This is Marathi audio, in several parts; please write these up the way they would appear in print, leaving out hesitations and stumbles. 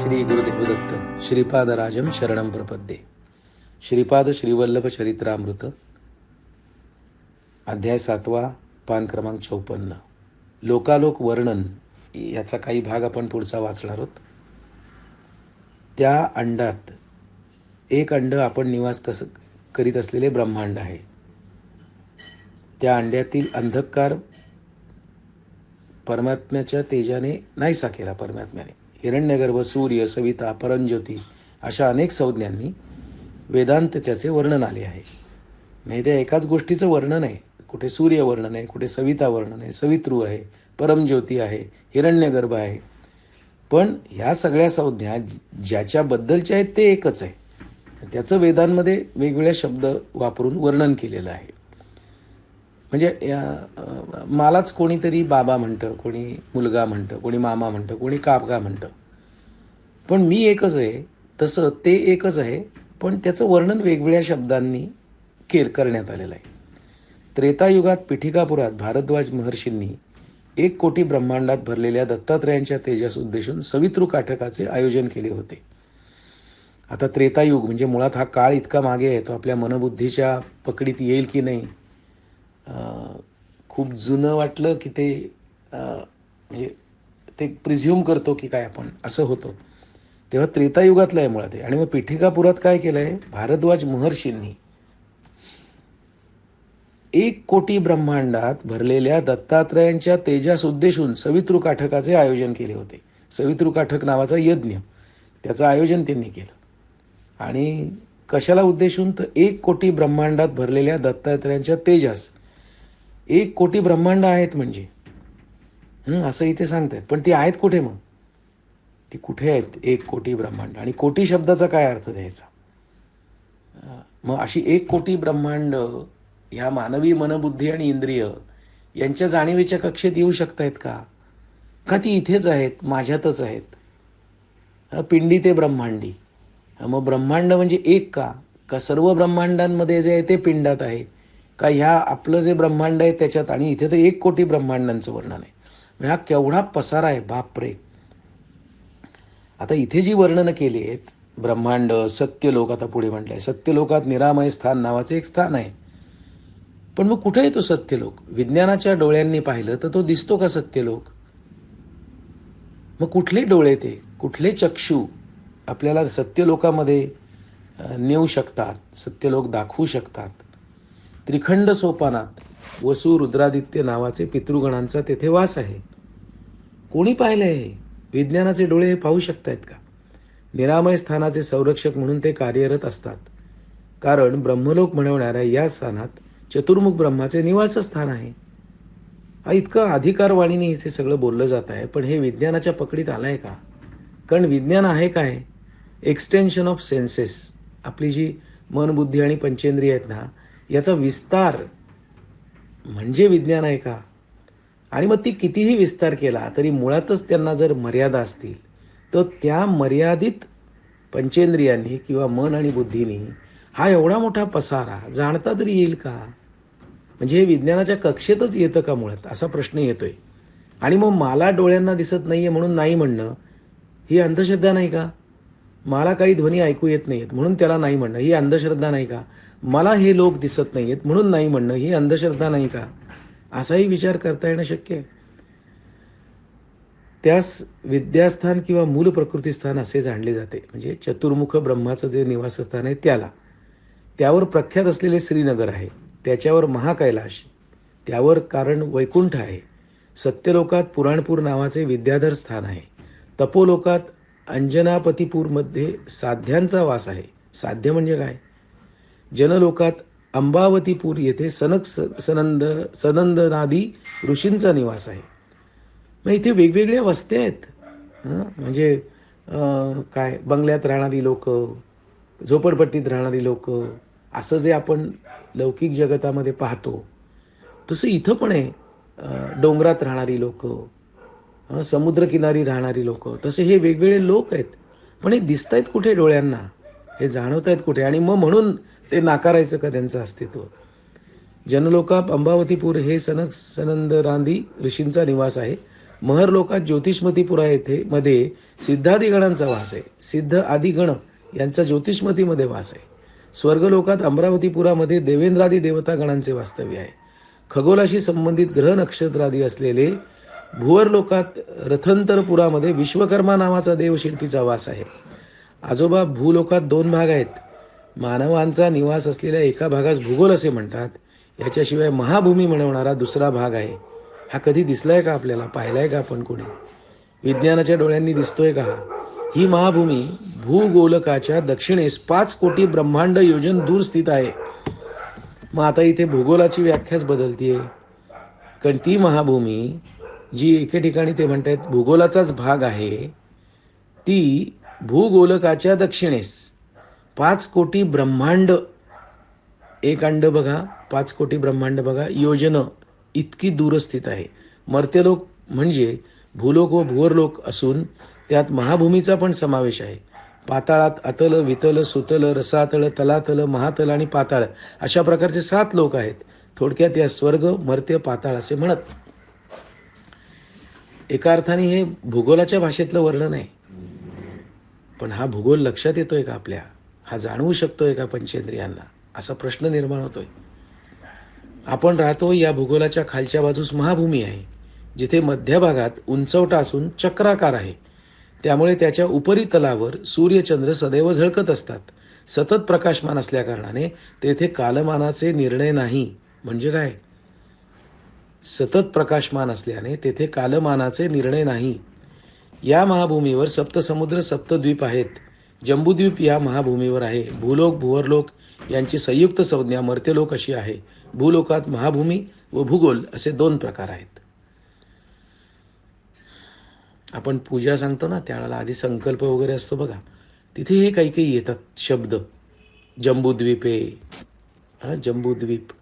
श्री गुरुदेव दत्त श्रीपादराजम शरणं प्रपद्ये. श्रीपाद श्रीवल्लभ चरित्रामृत अध्याय 7, पान क्रमांक 54. लोकालोक वर्णन याचा काही भाग आपण पुढचा वाचणार आहोत. त्या अंडात एक अंड आपण निवास करीत असलेले ब्रह्मांड आहे. त्या अंड्यातील अंधकार परमात्म्याच्या तेजाने नाहीसा केला. परमात्म्याने हिरण्यगर्भ, सूर्य, सविता, परंज्योती अशा अनेक संज्ञांनी वेदांत त्याचे वर्णन आले आहे. नाही त्या एकाच गोष्टीचं वर्णन आहे. कुठे सूर्य वर्णन आहे, कुठे सविता वर्णन आहे, सवितृ आहे, परमज्योती आहे, हिरण्यगर्भ आहे. पण ह्या सगळ्या संज्ञा ज्याच्याबद्दलच्या आहेत ते एकच आहे. त्याचं वेदांमध्ये वेगवेगळे शब्द वापरून वर्णन केलेलं आहे. म्हणजे मलाच कोणीतरी बाबा म्हणतं, कोणी मुलगा म्हणतं, कोणी मामा म्हणतं, कोणी काका म्हणतं. पण मी एकच आहे. तसं ते एकच आहे, पण त्याचं वर्णन वेगवेगळ्या शब्दांनी करण्यात आलेलं आहे. त्रेतायुगात पिठिकापुरात भारद्वाज महर्षींनी 1 कोटी ब्रह्मांडात भरलेल्या दत्तात्रयांच्या तेजास उद्देशून सवितृ काठकाचे आयोजन केले होते. आता त्रेतायुग म्हणजे मुळात हा काळ इतका मागे आहे, तो आपल्या मनबुद्धीच्या पकडीत येईल की नाही. खूप जुनं वाटलं की ते म्हणजे ते प्रिझ्युम करतो की काय आपण असं होतं. तेव्हा त्रेतायुगातलं आहे मुळात. आणि मग पिठिकापुरात काय केलं आहे, भारद्वाज महर्षींनी 1 कोटी ब्रह्मांडात भरलेल्या दत्तात्रयांच्या तेजास उद्देशून सवितृ काठकाचे आयोजन केले होते. सवितृ काठक नावाचा यज्ञ, त्याचं आयोजन त्यांनी केलं. आणि कशाला उद्देशून, तर 1 कोटी ब्रह्मांडात भरलेल्या दत्तात्रयांच्या तेजास. 1 कोटी ब्रह्मांड आहेत म्हणजे असं इथे सांगतात. पण ती आहेत कुठे मग? ती कुठे आहेत 1 कोटी ब्रह्मांड? आणि कोटी शब्दाचा काय अर्थ द्यायचा? मग अशी 1 कोटी ब्रह्मांड ह्या मानवी मनबुद्धी आणि इंद्रिय यांच्या जाणीवेच्या कक्षेत येऊ शकतायत का? का ती इथेच आहेत, माझ्यातच आहेत? पिंडी ते ब्रह्मांडी. मग ब्रह्मांड म्हणजे एक का सर्व ब्रह्मांडांमध्ये जे आहे ते पिंडात आहे? का ह्या आपलं जे ब्रह्मांड आहे त्याच्यात? आणि इथे तर 1 कोटी ब्रह्मांडांचं वर्णन आहे. हा केवढा पसारा आहे, बापरे. आता इथे जी वर्णनं केली आहेत, ब्रह्मांड, सत्यलोक, आता पुढे म्हटलंय सत्यलोकात निरामय स्थान नावाचे एक स्थान आहे. पण मग कुठे आहे तो सत्यलोक? विज्ञानाच्या डोळ्यांनी पाहिलं तर तो दिसतो का सत्यलोक? मग कुठले डोळे ते, कुठले चक्षु आपल्याला सत्यलोकामध्ये नेऊ शकतात, सत्यलोक दाखवू शकतात? त्रिखंड सोपानात वसु रुद्रादित्य नावाचे पितृगणांचा तेथे वास आहे. कोणी पाहिलंय? विज्ञानाचे डोळे हे पाहू शकतायत का? निरामय स्थानाचे संरक्षक म्हणून ते कार्यरत असतात. कारण ब्रह्मलोक म्हणवणाऱ्या या स्थानात चतुर्मुख ब्रह्माचे निवासस्थान आहे. हा इतकं अधिकारवाणीने इथे सगळं बोललं जात आहे. पण हे विज्ञानाच्या पकडीत आलंय का? कारण विज्ञान आहे काय? Extension of census. आपली जी मन, बुद्धी आणि पंचेंद्रिय आहेत ना, याचा विस्तार म्हणजे विज्ञान आहे का? आणि मग ती कितीही विस्तार केला तरी मुळातच त्यांना जर मर्यादा असतील, तर त्या मर्यादित पंचेंद्रियांनी किंवा मन आणि बुद्धीनी हा एवढा मोठा पसारा जाणता तरी येईल का? म्हणजे हे विज्ञानाच्या कक्षेतच येतं का मुळात, असा प्रश्न येतोय. आणि मग मला डोळ्यांना दिसत नाहीये म्हणून नाही म्हणणं ही अंधश्रद्धा नाही का? मला काही ध्वनी ऐकू येत नाहीत म्हणून त्याला नाही म्हणणं ही अंधश्रद्धा नाही का? मला हे लोक दिसत नाहीयेत म्हणून नाही म्हणणं ही अंधश्रद्धा नाही का? असाही विचार करता येणं शक्य आहे. त्यास विद्यास्थान किंवा मूल प्रकृतीस्थान असे जाणले जाते. म्हणजे चतुर्मुख ब्रह्माचं जे निवासस्थान आहे त्यावर प्रख्यात असलेले श्रीनगर आहे, त्याच्यावर महाकैलाश, त्यावर कारण वैकुंठ आहे. सत्यलोकात पुराणपूर नावाचे विद्याधर स्थान आहे. तपोलोकात अंजनापतीपूरमध्ये साध्यांचा वास आहे. साध्य म्हणजे काय? जनलोकात अंबावतीपूर येथे सनंदनादी ऋषींचा निवास आहे. मग इथे वेगवेगळ्या वस्त्या आहेत. म्हणजे काय, बंगल्यात राहणारी लोक, झोपडपट्टीत राहणारी लोक, असं जे आपण लौकिक जगतामध्ये पाहतो तसं इथं पण आहे. डोंगरात राहणारी लोक, समुद्रकिनारी राहणारी लोक, तसे हे वेगवेगळे लोक आहेत. पण हे दिसत आहेत कुठे डोळ्यांना? हे जाणवत आहेत कुठे? आणि मग म्हणून ते नाकारायचं का त्यांचं अस्तित्व? जनलोकात अंबावतीपूर हे सनंदनादी ऋषींचा निवास आहे. महर लोकात ज्योतिषमतीपुरा येथे मध्ये सिद्धादिगणांचा वास आहे. सिद्ध आदिगण यांचा ज्योतिषमतीमध्ये वास आहे. स्वर्गलोकात अमरावतीपुरामध्ये देवेंद्रादी देवतागणांचे वास्तव्य आहे. खगोलाशी संबंधित ग्रह नक्षत्रादी असलेले भुवरलोकात रथंतरपुरामध्ये विश्वकर्मा नावाचा देवशिल्पीचा वास आहे. आजोबा, भूलोकात 2 भाग आहेत. मानवांचा निवास असलेल्या एका भागास भूगोल असे म्हणतात. याच्याशिवाय महाभूमी म्हणवणारा दुसरा भाग आहे. हा कधी दिसलाय का आपल्याला? पाहिलाय का आपण कोणी? विज्ञानाच्या डोळ्यांनी दिसतोय का? ही महाभूमी भूगोलकाच्या दक्षिणेस 5 कोटी ब्रह्मांड योजन दूर स्थित आहे. मग आता इथे भूगोलाची व्याख्याच बदलतीये. कारण ती महाभूमी जी एके ठिकाणी ते म्हणतात भूगोलाचाच भाग आहे, ती भूगोलकाच्या दक्षिणेस 5 कोटी ब्रह्मांड, एक अंड बघा, 5 कोटी ब्रह्मांड बघा, योजन इतकी दूर स्थित आहे. मर्त्यलोक म्हणजे भूलोक व भुवरलोक असून त्यात महाभूमीचा पण समावेश आहे. पाताळात अतल, वितल, सुतल, रसातळ, तलातल, महातल आणि पाताळ अशा प्रकारचे 7 लोक आहेत. थोडक्यात या स्वर्ग, मर्त्य, पाताळ असे म्हणत. एका अर्थाने हे भूगोलाच्या भाषेतलं वर्णन आहे. पण हा भूगोल लक्षात येतोय का आपल्या? हा जाणवू शकतोय का पंचेंद्रियांना? असा प्रश्न निर्माण होतोय. आपण राहतो या भूगोलाच्या खालच्या बाजूस महाभूमी आहे, जिथे मध्यभागात उंचवटा असून चक्राकार आहे. त्यामुळे त्याच्या उपरी तलावर सूर्यचंद्र सदैव झळकत असतात. सतत प्रकाशमान असल्याकारणाने तेथे कालमानाचे निर्णय नाही. म्हणजे काय? सतत प्रकाशमान असल्याने तेथे कालमानाचे निर्णय नाही. या महाभूमीवर सप्तसमुद्र, सप्तद्वीप आहेत. जम्बूद्वीप या महाभूमीवर आहे. भूलोक, भुवरलोक यांची संयुक्त संज्ञा मर्त्यलोक अशी आहे. भूलोकात महाभूमी व भूगोल असे 2 प्रकार आहेत. आपण पूजा सांगतो ना, त्यावेळेला आधी संकल्प वगैरे असतो बघा, तिथे हे काही काही येतात शब्द. जम्बूद्वीपे, जम्बूद्वीप,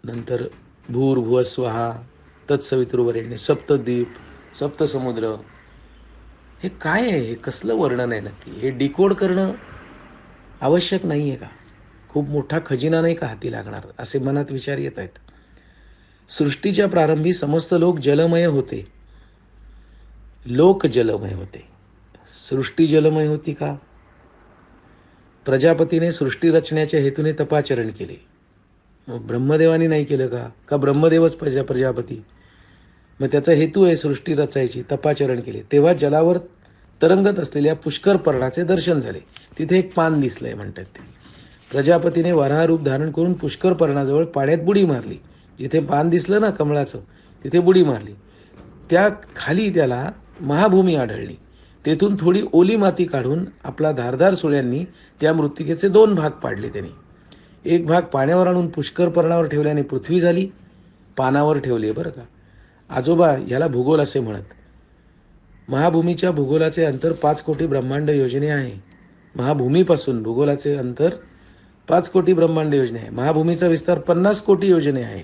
नंतर भूर्भुवस्वहा तत्सवितुर्वरेण्य, सप्तद्वीप, सप्तसमुद्र. हे काय आहे? हे कसलं वर्णन आहे नक्की? हे डिकोड करणं आवश्यक नाही आहे का? खूप मोठा खजिना नाही का हाती लागणार? असे मनात विचार येत आहेत. सृष्टीच्या प्रारंभी समस्त लोक जलमय होते. लोक जलमय होते. सृष्टी जलमय होती का? प्रजापतीने सृष्टी रचण्याच्या हेतूने तपाचरण केले. मग ब्रह्मदेवाने नाही केलं का? का ब्रह्मदेवच प्रजापती? मग त्याचा हेतू आहे सृष्टी रचायची, तपाचरण केले. तेव्हा जलावर तरंगत असलेल्या पुष्कर पर्णाचे दर्शन झाले. तिथे एक पान दिसलंय म्हणतात ते. प्रजापतीने वराह रूप धारण करून पुष्कर पर्णाजवळ पाण्यात बुडी मारली. जिथे पान दिसलं ना कमळाचं, तिथे बुडी मारली. त्या खाली त्याला महाभूमी आढळली. तेथून थोडी ओली माती काढून आपला धारदार सुळ्यांनी त्या मृत्तिकेचे 2 भाग पाडले त्यांनी. एक भाग पाण्यावर आणून पुष्कर पर्णावर ठेवल्याने पृथ्वी झाली. पानावर ठेवली बरं का. आजोबा, याला भूगोल असे म्हणत. महाभूमीच्या भूगोलाचे अंतर 5 कोटी ब्रह्मांड योजने आहे. महाभूमीपासून भूगोलाचे अंतर 5 कोटी ब्रह्मांड योजने आहे. महाभूमीचा विस्तार 50 कोटी योजने आहे.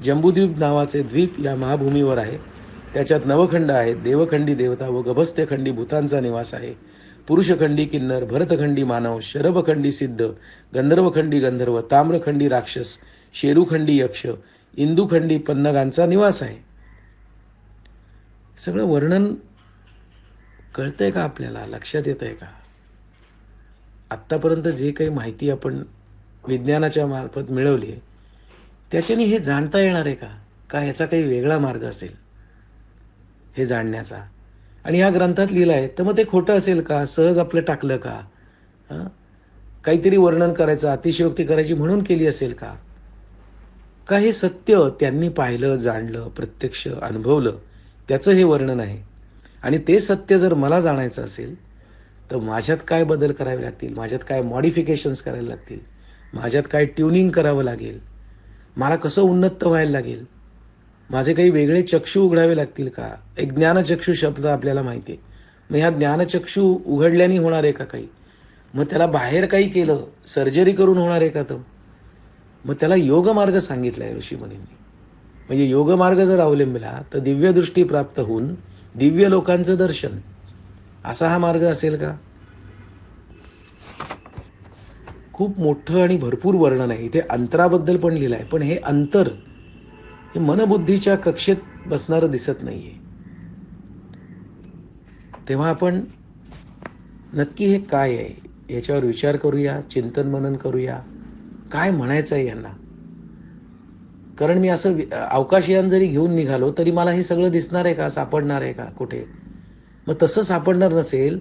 जम्बूद्वीप नावाचे द्वीप या महाभूमीवर आहे. त्याच्यात नवखंड आहेत. देवखंडी देवता व गभस्थखंडी भूतांचा निवास आहे. पुरुषखंडी किन्नर, भरतखंडी मानव, शरभखंडी सिद्ध, गंधर्वखंडी गंधर्व, ताम्रखंडी राक्षस, शेरुखंडी यक्ष, इंदुखंडी पन्नगांचा निवास आहे. सगळं वर्णन कळतंय का आपल्याला? लक्षात येत आहे का? आत्तापर्यंत जे काही माहिती आपण विज्ञानाच्या मार्फत मिळवली त्याच्याने हे जाणता येणार आहे का? का ह्याचा काही वेगळा मार्ग असेल हे जाणण्याचा? आणि ह्या ग्रंथात लिहिलं आहे तर मग ते खोटं असेल का? सहज आपलं टाकलं का? काहीतरी वर्णन करायचं, अतिशयोक्ती करायची म्हणून केली असेल का? का हे सत्य त्यांनी पाहिलं, जाणलं, प्रत्यक्ष अनुभवलं, त्याचं हे वर्णन आहे? आणि ते सत्य जर मला जाणायचं असेल तर माझ्यात काय बदल करावे लागतील? माझ्यात काय मॉडिफिकेशन्स करायला लागतील? माझ्यात काय ट्युनिंग करावं लागेल? मला कसं उन्नत व्हायला लागेल? माझे काही वेगळे चक्षु उघडावे लागतील का? एक ज्ञानचक्षु शब्द आपल्याला माहिती आहे. मग ह्या ज्ञानचक्षु उघडल्याने होणार आहे का काही? मग त्याला बाहेर काही केलं, सर्जरी करून होणार आहे का? तर मग त्याला योगमार्ग सांगितला आहे ऋषीमुनींनी. म्हणजे योगमार्ग जर अवलंबला तर दिव्य दृष्टी प्राप्त होऊन दिव्य लोकांचं दर्शन, असा हा मार्ग असेल का? खूप मोठं आणि भरपूर वर्णन आहे. इथे अंतराबद्दल पण लिहिलं आहे. पण हे अंतर हे मनबुद्धीच्या कक्षेत बसणारं दिसत नाहीये. तेव्हा आपण नक्की हे काय आहे याच्यावर विचार करूया, चिंतन मनन करूया. काय म्हणायचं आहे यांना? कारण मी असं अवकाशयान जरी घेऊन निघालो तरी मला हे सगळं दिसणार आहे का, सापडणार आहे का कुठे? मग तसं सापडणार नसेल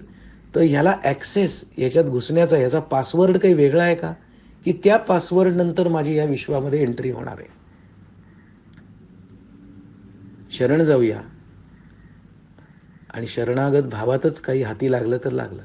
तर ह्याला ॲक्सेस, याच्यात घुसण्याचा ह्याचा पासवर्ड काही वेगळा आहे का, की त्या पासवर्ड नंतर माझी या विश्वामध्ये एंट्री होणार आहे? शरण जाऊया आणि शरणागत भावातच काही हाती लागलं तर लागलं.